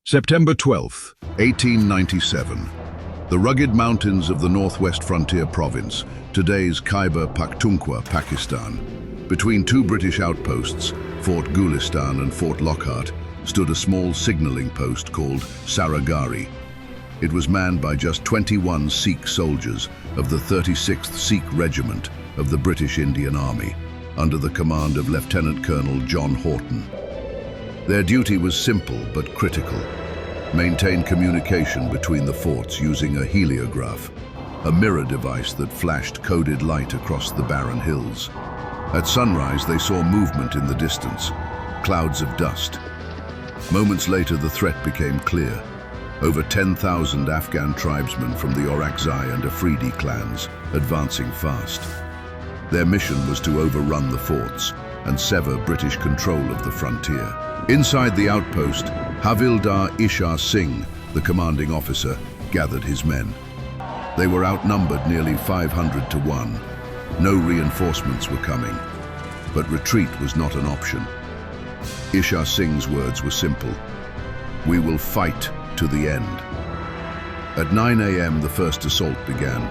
September 12th, 1897. The rugged mountains of the northwest frontier province, today's Khyber Pakhtunkhwa, Pakistan. Between two British outposts, Fort Gulistan and Fort Lockhart, stood a small signalling post called Saragarhi. It was manned by just 21 Sikh soldiers of the 36th Sikh Regiment of the British Indian Army, under the command of Lieutenant Colonel John Horton. Their duty was simple but critical. Maintain communication between the forts using a heliograph, a mirror device that flashed coded light across the barren hills. At sunrise, they saw movement in the distance, clouds of dust. Moments later, the threat became clear. Over 10,000 Afghan tribesmen from the Orakzai and Afridi clans, advancing fast. Their mission was to overrun the forts and sever British control of the frontier. Inside the outpost, Havildar Ishar Singh, the commanding officer, gathered his men. They were outnumbered nearly 500 to 1. No reinforcements were coming, but retreat was not an option. Ishar Singh's words were simple: "We will fight to the end." At 9 a.m. the first assault began.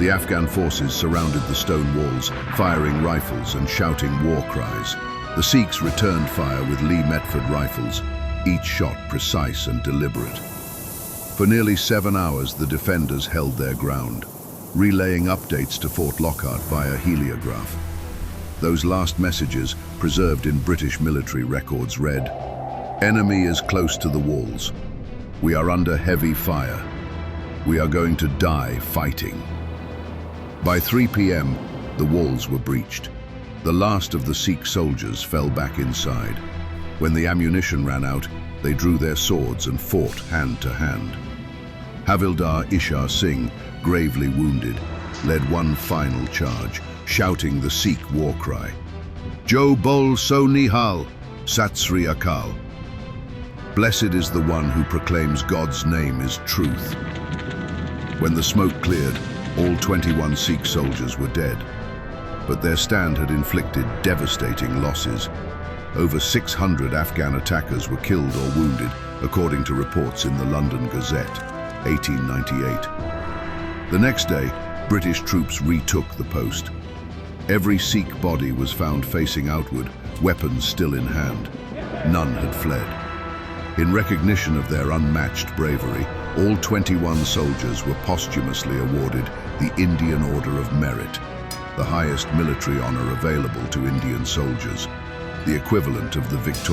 The Afghan forces surrounded the stone walls, firing rifles and shouting war cries. The Sikhs returned fire with Lee Metford rifles, each shot precise and deliberate. For nearly 7 hours, the defenders held their ground, relaying updates to Fort Lockhart via heliograph. Those last messages, preserved in British military records, read, "Enemy is close to the walls. We are under heavy fire. We are going to die fighting." By 3 p.m., the walls were breached. The last of the Sikh soldiers fell back inside. When the ammunition ran out, they drew their swords and fought hand to hand. Havildar Ishar Singh, gravely wounded, led one final charge, shouting the Sikh war cry, "Jo Bole so Nihal, Sat Sri Akal." Blessed is the one who proclaims God's name is truth. When the smoke cleared, all 21 Sikh soldiers were dead. But their stand had inflicted devastating losses. Over 600 Afghan attackers were killed or wounded, according to reports in the London Gazette, 1898. The next day, British troops retook the post. Every Sikh body was found facing outward, weapons still in hand. None had fled. In recognition of their unmatched bravery, all 21 soldiers were posthumously awarded the Indian Order of Merit, the highest military honor available to Indian soldiers, the equivalent of the Victoria